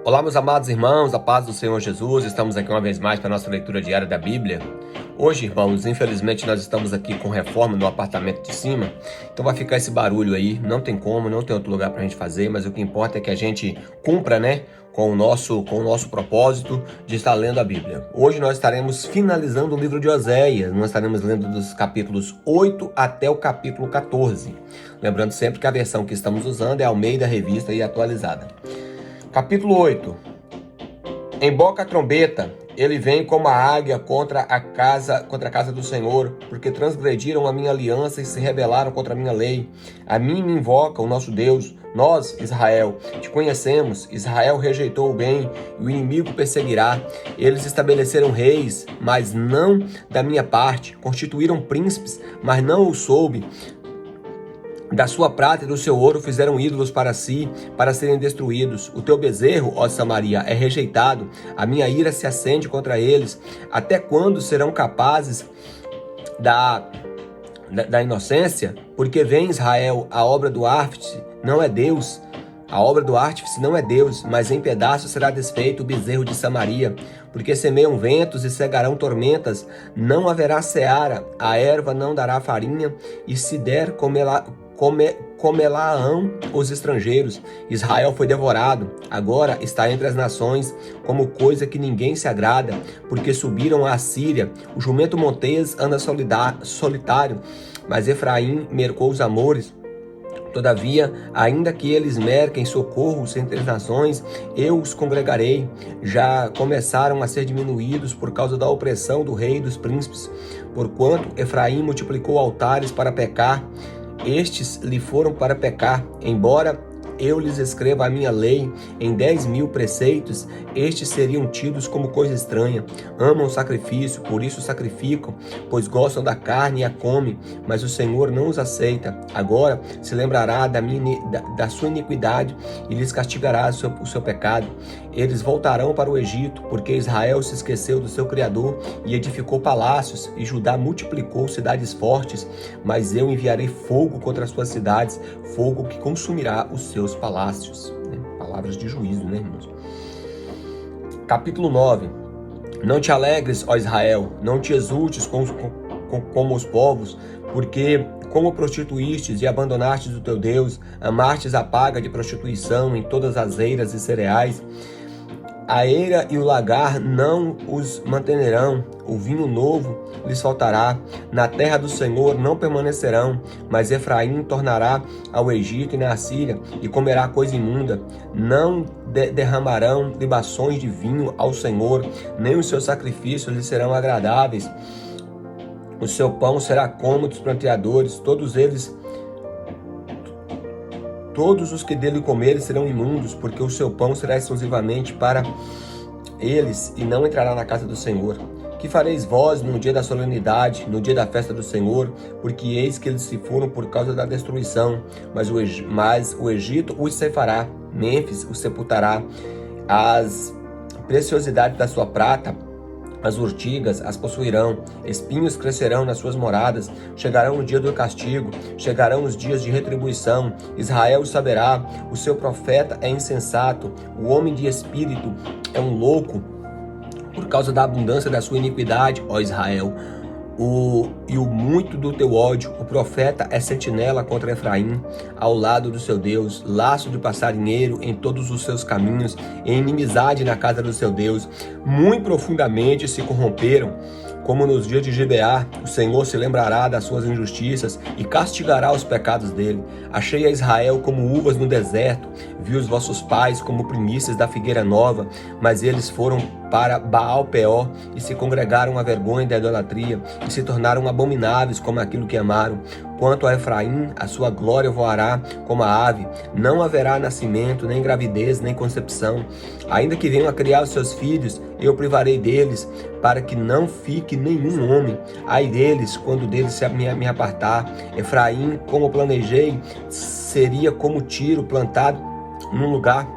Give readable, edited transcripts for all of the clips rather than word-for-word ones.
Olá, meus amados irmãos, a paz do Senhor Jesus. Estamos aqui uma vez mais para a nossa leitura diária da Bíblia. Hoje, irmãos, infelizmente nós estamos aqui com reforma no apartamento de cima, então vai ficar esse barulho aí, não tem como, não tem outro lugar para a gente fazer, mas o que importa é que a gente cumpra, com o nosso propósito de estar lendo a Bíblia. Hoje nós estaremos finalizando o livro de Oséias, nós estaremos lendo dos capítulos 8 até o capítulo 14. Lembrando sempre que a versão que estamos usando é a Almeida Revista e Atualizada. Capítulo 8. Emboca a trombeta, ele vem como a águia contra a casa do Senhor, porque transgrediram a minha aliança e se rebelaram contra a minha lei. A mim me invoca o nosso Deus. Nós, Israel, te conhecemos. Israel rejeitou o bem e o inimigo perseguirá. Eles estabeleceram reis, mas não da minha parte. Constituíram príncipes, mas não o soube. Da sua prata e do seu ouro fizeram ídolos para si, para serem destruídos. O teu bezerro, ó Samaria, é rejeitado. A minha ira se acende contra eles. Até quando serão capazes da inocência? Porque vem, Israel, a obra do artífice não é Deus. A obra do artífice não é Deus, mas em pedaços será desfeito o bezerro de Samaria. Porque semeiam ventos e cegarão tormentas, não haverá seara, a erva não dará farinha, e se der, comelá-ão os estrangeiros. Israel foi devorado, agora está entre as nações, como coisa que ninguém se agrada, porque subiram à Síria. O jumento montês anda solitário, mas Efraim mercou os amores. Todavia, ainda que eles merquem socorros entre as nações, eu os congregarei. Já começaram a ser diminuídos por causa da opressão do rei e dos príncipes. Porquanto Efraim multiplicou altares para pecar, estes lhe foram para pecar, embora eu lhes escreva a minha lei em 10.000 preceitos, estes seriam tidos como coisa estranha. Amam o sacrifício, por isso sacrificam, pois gostam da carne e a comem, mas o Senhor não os aceita. Agora se lembrará da sua iniquidade e lhes castigará o seu pecado. Eles voltarão para o Egito, porque Israel se esqueceu do seu Criador e edificou palácios, e Judá multiplicou cidades fortes, mas eu enviarei fogo contra as suas cidades, fogo que consumirá os seus palácios. Palavras de juízo, irmãos? Capítulo 9. Não te alegres, ó Israel, não te exultes como os povos, porque como prostituístes e abandonastes o teu Deus, amastes a paga de prostituição em todas as eiras e cereais. A eira e o lagar não os manterão, o vinho novo lhes faltará. Na terra do Senhor não permanecerão, mas Efraim tornará ao Egito e na Assíria, e comerá coisa imunda. Não derramarão libações de vinho ao Senhor, nem os seus sacrifícios lhes serão agradáveis. O seu pão será como dos pranteadores, todos os que dele comerem serão imundos, porque o seu pão será exclusivamente para eles, e não entrará na casa do Senhor. Que fareis vós no dia da solenidade, no dia da festa do Senhor? Porque eis que eles se foram por causa da destruição, mas o Egito os ceifará, Mênfis os sepultará. As preciosidades da sua prata, as urtigas as possuirão, espinhos crescerão nas suas moradas. Chegarão o dia do castigo, chegarão os dias de retribuição. Israel saberá, o seu profeta é insensato, o homem de espírito é um louco, por causa da abundância da sua iniquidade, ó Israel. O muito do teu ódio, o profeta é sentinela contra Efraim, ao lado do seu Deus, laço de passarinheiro em todos os seus caminhos, em inimizade na casa do seu Deus. Muito profundamente se corromperam, como nos dias de Gibeá. O Senhor se lembrará das suas injustiças e castigará os pecados dele. Achei a Israel como uvas no deserto, vi os vossos pais como primícias da figueira nova, mas eles foram para Baal-Peor e se congregaram à vergonha da idolatria e se tornaram abomináveis como aquilo que amaram. Quanto a Efraim, a sua glória voará como a ave, não haverá nascimento, nem gravidez, nem concepção. Ainda que venham a criar os seus filhos, eu privarei deles, para que não fique nenhum homem. Ai deles, quando deles me apartar. Efraim, como planejei, seria como tiro plantado num lugar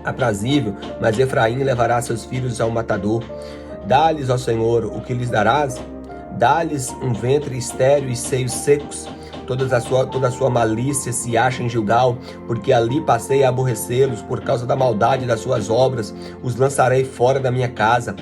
aprazível, mas Efraim levará seus filhos ao matador. Dá-lhes, ó Senhor, o que lhes darás? Dá-lhes um ventre estéril e seios secos. toda a sua malícia se acha em Gilgal, porque ali passei a aborrecê-los por causa da maldade das suas obras, os lançarei fora da minha casa.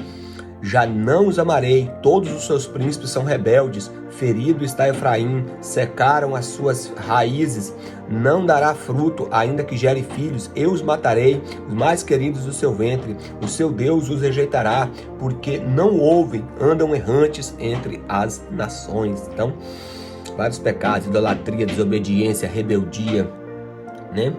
Já não os amarei, todos os seus príncipes são rebeldes, ferido está Efraim, secaram as suas raízes, não dará fruto, ainda que gere filhos, eu os matarei, os mais queridos do seu ventre, o seu Deus os rejeitará, porque não ouvem, andam errantes entre as nações. Então, vários pecados, idolatria, desobediência, rebeldia, né?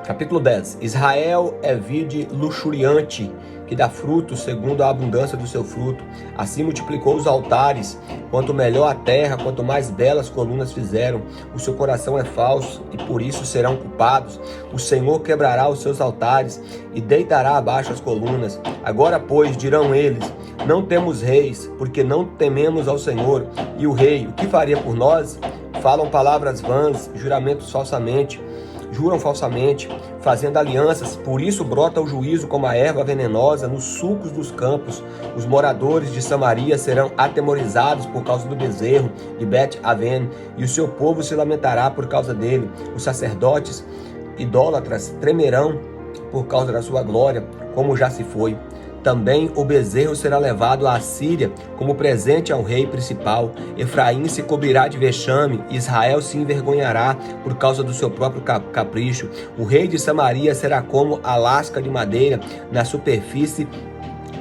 Capítulo 10. Israel é vide luxuriante, que dá fruto segundo a abundância do seu fruto. Assim multiplicou os altares. Quanto melhor a terra, quanto mais belas colunas fizeram. O seu coração é falso e por isso serão culpados. O Senhor quebrará os seus altares e deitará abaixo as colunas. Agora, pois, dirão eles: não temos reis, porque não tememos ao Senhor. E o rei, o que faria por nós? Falam palavras vãs, juramentos falsamente. Juram falsamente, fazendo alianças, por isso brota o juízo como a erva venenosa nos sulcos dos campos. Os moradores de Samaria serão atemorizados por causa do bezerro de Bet-Aven, e o seu povo se lamentará por causa dele. Os sacerdotes idólatras tremerão por causa da sua glória, como já se foi. Também o bezerro será levado à Assíria como presente ao rei principal. Efraim se cobrirá de vexame, Israel se envergonhará por causa do seu próprio capricho. O rei de Samaria será como a lasca de madeira na superfície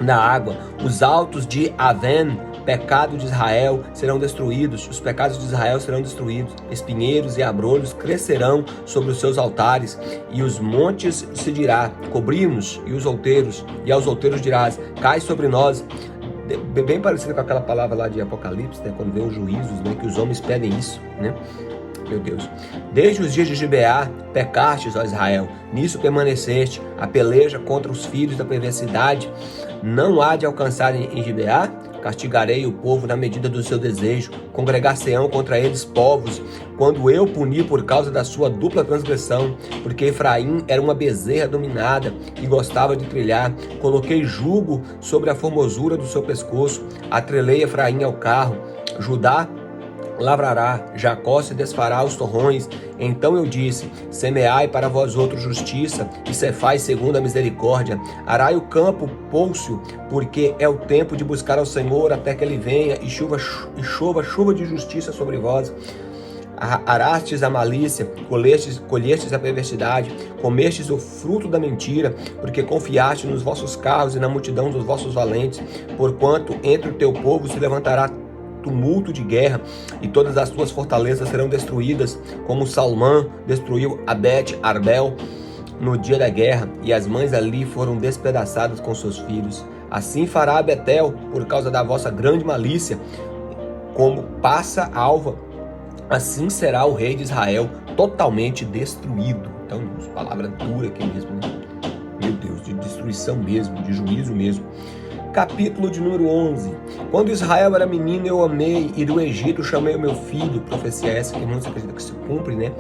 da água. Os altos de Aven, pecado de Israel, serão destruídos, os pecados de Israel serão destruídos, espinheiros e abrolhos crescerão sobre os seus altares, e os montes se dirá, cobrimos, e aos outeiros dirás, cai sobre nós. Bem parecido com aquela palavra lá de Apocalipse, né, quando vê os juízos, né, que os homens pedem isso, né? Meu Deus. Desde os dias de Gibeá, pecastes, ó Israel, nisso permaneceste, a peleja contra os filhos da perversidade não há de alcançar em Gibeá? Castigarei o povo na medida do seu desejo, congregar-se-ão contra eles povos, quando eu puni por causa da sua dupla transgressão, porque Efraim era uma bezerra dominada e gostava de trilhar, coloquei jugo sobre a formosura do seu pescoço, atrelei Efraim ao carro, Judá lavrará, Jacó se desfará os torrões. Então eu disse, semeai para vós outros justiça, e cefai segundo a misericórdia. Arai o campo, pôlcio, porque é o tempo de buscar ao Senhor até que ele venha, e chova chuva de justiça sobre vós. Arastes a malícia, colhestes a perversidade, comestes o fruto da mentira, porque confiaste nos vossos carros e na multidão dos vossos valentes, porquanto entre o teu povo se levantará tumulto de guerra, e todas as tuas fortalezas serão destruídas, como Salmã destruiu a Bet-Arbel no dia da guerra, e as mães ali foram despedaçadas com seus filhos. Assim fará Betel, por causa da vossa grande malícia, como passa alva, assim será o rei de Israel totalmente destruído. Então, palavra dura aqui mesmo, né? Meu Deus, de destruição mesmo, de juízo mesmo. Capítulo de número 11. Quando Israel era menino, eu amei, e do Egito chamei o meu filho. Profecia essa que não se acredita que se cumpre, né?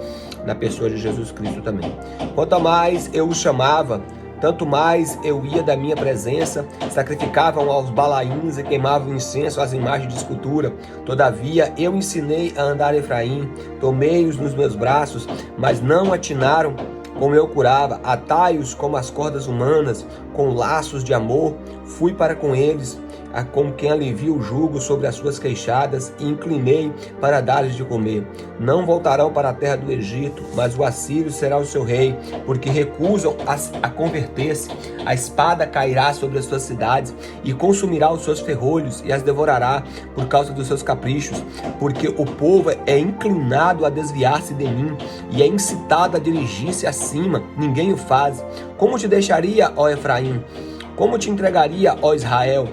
Na pessoa de Jesus Cristo também. Quanto mais eu os chamava, tanto mais eu ia da minha presença, sacrificavam aos balaíns e queimavam incenso às imagens de escultura. Todavia eu ensinei a andar Efraim, tomei-os nos meus braços, mas não atinaram como eu curava, atai-os como as cordas humanas, com laços de amor, fui para com eles, como quem alivia o jugo sobre as suas queixadas, e inclinei para dar-lhes de comer. Não voltarão para a terra do Egito, mas o assírio será o seu rei, porque recusam a converter-se. A espada cairá sobre as suas cidades, e consumirá os seus ferrolhos, e as devorará por causa dos seus caprichos, porque o povo é inclinado a desviar-se de mim, e é incitado a dirigir-se acima, ninguém o faz. Como te deixaria, ó Efraim? Como te entregaria, ó Israel?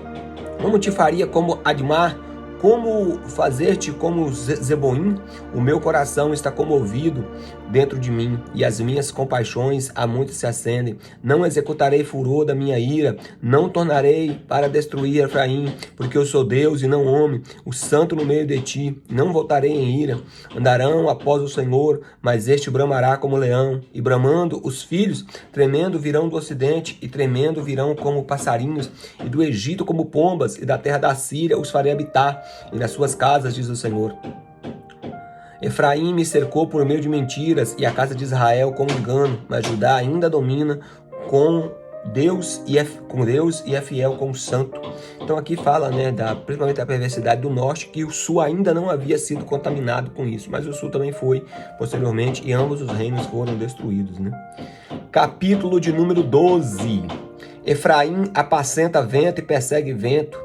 Como te faria como Admar? Como fazer-te como Zeboim? O meu coração está comovido dentro de mim, e as minhas compaixões a muito se acendem. Não executarei furor da minha ira, não tornarei para destruir Efraim, porque eu sou Deus e não homem, o santo no meio de ti. Não voltarei em ira. Andarão após o Senhor, mas este bramará como leão, e bramando os filhos, tremendo virão do ocidente, e tremendo virão como passarinhos, e do Egito como pombas, e da terra da Síria os farei habitar, e nas suas casas, diz o Senhor. Efraim me cercou por meio de mentiras e a casa de Israel com engano, mas Judá ainda domina com Deus e é fiel com o santo. Então aqui fala, né, principalmente da perversidade do norte, que o sul ainda não havia sido contaminado com isso, mas o sul também foi posteriormente e ambos os reinos foram destruídos, né? Capítulo de número 12. Efraim apacenta vento e persegue vento,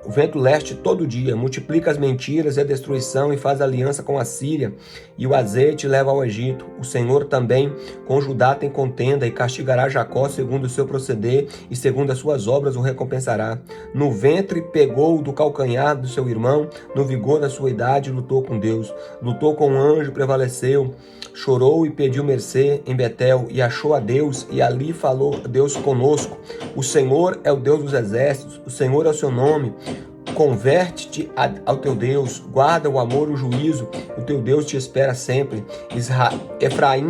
o vento leste todo dia, multiplica as mentiras e a destruição e faz aliança com a Síria, e o azeite leva ao Egito. O Senhor também com Judá tem contenda e castigará Jacó segundo o seu proceder e segundo as suas obras o recompensará. No ventre pegou do calcanhar do seu irmão, no vigor da sua idade lutou com Deus, lutou com o anjo, prevaleceu, chorou e pediu mercê em Betel e achou a Deus, e ali falou Deus conosco. O Senhor é o Deus dos exércitos, o Senhor é o seu nome. Converte-te ao teu Deus, guarda o amor e o juízo, o teu Deus te espera sempre. Efraim,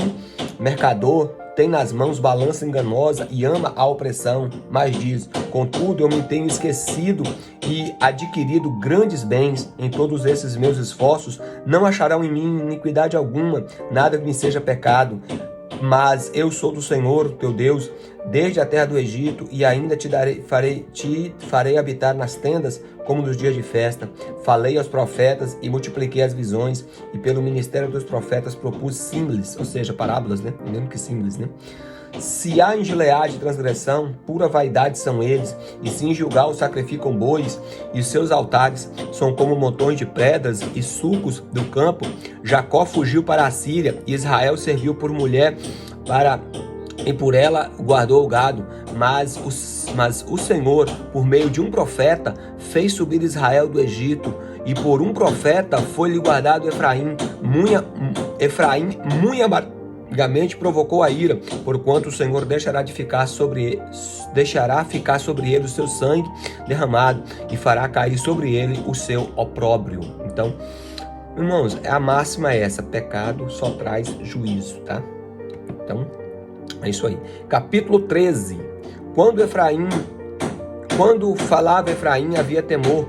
mercador, tem nas mãos balança enganosa e ama a opressão, mas diz: contudo eu me tenho esquecido e adquirido grandes bens. Em todos esses meus esforços não acharão em mim iniquidade alguma, nada que me seja pecado. Mas eu sou do Senhor, teu Deus, desde a terra do Egito, e ainda te farei habitar nas tendas, como nos dias de festa. Falei aos profetas e multipliquei as visões, e pelo ministério dos profetas propus símiles, ou seja, parábolas, né? Mesmo que símiles, né? Se há em Gileade transgressão, pura vaidade são eles, e se em Gilgal sacrificam bois, e os seus altares são como montões de pedras e sucos do campo. Jacó fugiu para a Síria, e Israel serviu por mulher e por ela guardou o gado. Mas o Senhor, por meio de um profeta, fez subir Israel do Egito, e por um profeta foi-lhe guardado Efraim, muito amargamente provocou a ira, porquanto o Senhor deixará ficar sobre ele o seu sangue derramado, e fará cair sobre ele o seu opróbrio. Então, irmãos, a máxima é essa: pecado só traz juízo, tá? Então, é isso aí. Capítulo 13. Quando falava Efraim, havia temor,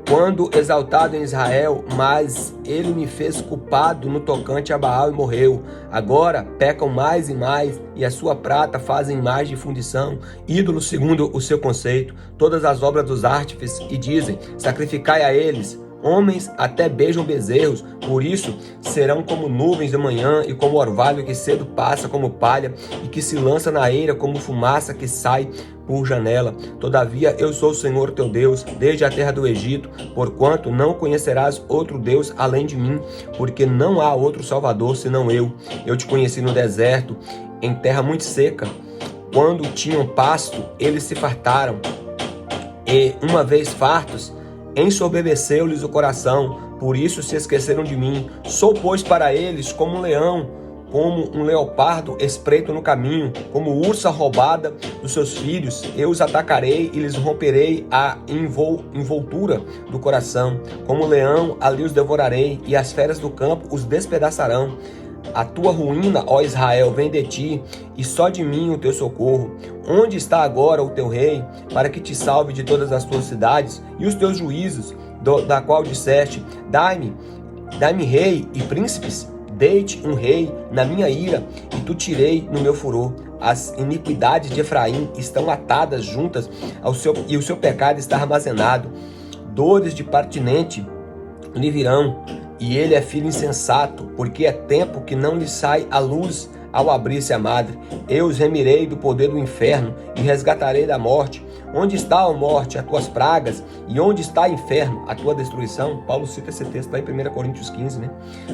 quando exaltado em Israel, mas ele me fez culpado no tocante a Baal e morreu. Agora pecam mais e mais, e a sua prata fazem imagem de fundição, ídolos segundo o seu conceito, todas as obras dos artífices, e dizem: sacrificai a eles. Homens até beijam bezerros, por isso serão como nuvens de manhã e como orvalho que cedo passa como palha e que se lança na eira como fumaça que sai por janela. Todavia eu sou o Senhor teu Deus, desde a terra do Egito, porquanto não conhecerás outro Deus além de mim, porque não há outro Salvador senão eu. Eu te conheci no deserto, em terra muito seca. Quando tinham pasto, eles se fartaram, e uma vez fartos, ensoberbeceu-lhes o coração, por isso se esqueceram de mim. Sou, pois, para eles como um leão, como um leopardo espreito no caminho, como ursa roubada dos seus filhos. Eu os atacarei e lhes romperei a envoltura do coração. Como leão, ali os devorarei, e as feras do campo os despedaçarão. A tua ruína, ó Israel, vem de ti, e só de mim o teu socorro. Onde está agora o teu rei, para que te salve de todas as tuas cidades, e os teus juízos, da qual disseste: dai-me rei e príncipes? Dei-te um rei na minha ira, e tu tirei no meu furor. As iniquidades de Efraim estão atadas juntas, e o seu pecado está armazenado. Dores de partinente lhe virão, e ele é filho insensato, porque é tempo que não lhe sai a luz ao abrir-se a madre. Eu os remirei do poder do inferno e resgatarei da morte. Onde está, ó morte, as tuas pragas? E onde está, inferno, a tua destruição? Paulo cita esse texto lá em 1 Coríntios 15, né?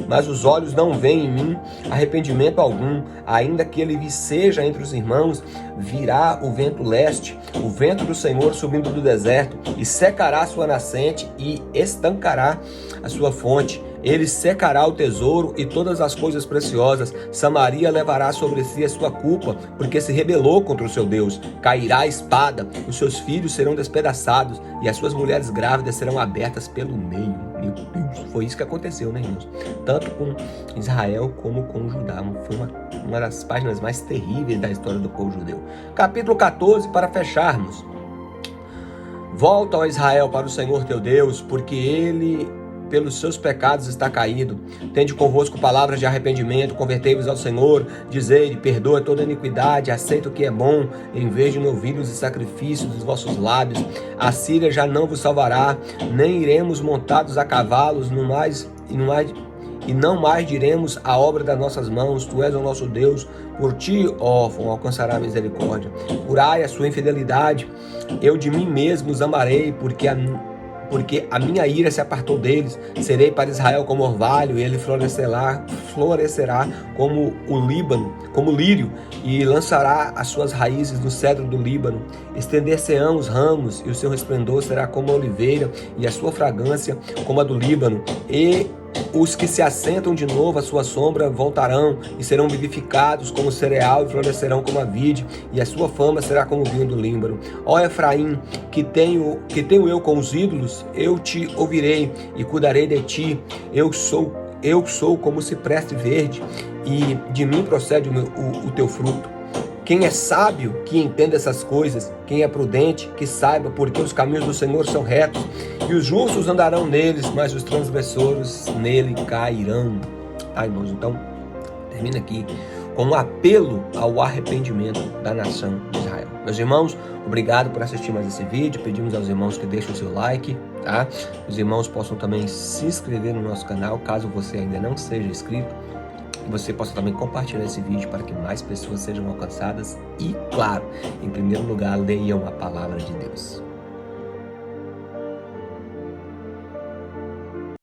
Mas os olhos não veem em mim arrependimento algum, ainda que ele seja entre os irmãos. Virá o vento leste, o vento do Senhor subindo do deserto, e secará a sua nascente e estancará a sua fonte. Ele secará o tesouro e todas as coisas preciosas. Samaria levará sobre si a sua culpa, porque se rebelou contra o seu Deus. Cairá a espada, os seus filhos serão despedaçados, e as suas mulheres grávidas serão abertas pelo meio. Meu Deus, foi isso que aconteceu, né, irmãos? Tanto com Israel como com Judá. Foi uma das páginas mais terríveis da história do povo judeu. Capítulo 14, para fecharmos. Volta, ó Israel, para o Senhor teu Deus, porque Ele pelos seus pecados está caído. Tende convosco palavras de arrependimento, convertei-vos ao Senhor, dizei-lhe, perdoa toda iniquidade, aceita o que é bom, em vez de novilhos e sacrifícios dos vossos lábios. A Síria já não vos salvará, nem iremos montados a cavalos, e não mais diremos a obra das nossas mãos, tu és o nosso Deus, por ti, órfão, alcançará a misericórdia. Curai a sua infidelidade, eu de mim mesmo os amarei, porque a minha ira se apartou deles. Serei para Israel como orvalho, e ele florescerá como o Líbano, como o lírio, e lançará as suas raízes no cedro do Líbano. Estender-se-ão os ramos, e o seu resplendor será como a oliveira, e a sua fragrância como a do Líbano. E os que se assentam de novo à sua sombra voltarão e serão vivificados como cereal e florescerão como a vide, e a sua fama será como o vinho do Líbano. Ó Efraim, que tenho eu com os ídolos, eu te ouvirei e cuidarei de ti. Eu sou como o cipreste verde, e de mim procede o teu fruto. Quem é sábio, que entenda essas coisas. Quem é prudente, que saiba, porque os caminhos do Senhor são retos, e os justos andarão neles, mas os transgressores nele cairão. Irmãos, então, termina aqui com um apelo ao arrependimento da nação de Israel. Meus irmãos, obrigado por assistir mais esse vídeo. Pedimos aos irmãos que deixem o seu like, tá? Os irmãos possam também se inscrever no nosso canal, caso você ainda não seja inscrito. Você possa também compartilhar esse vídeo para que mais pessoas sejam alcançadas e, claro, em primeiro lugar, leiam a palavra de Deus.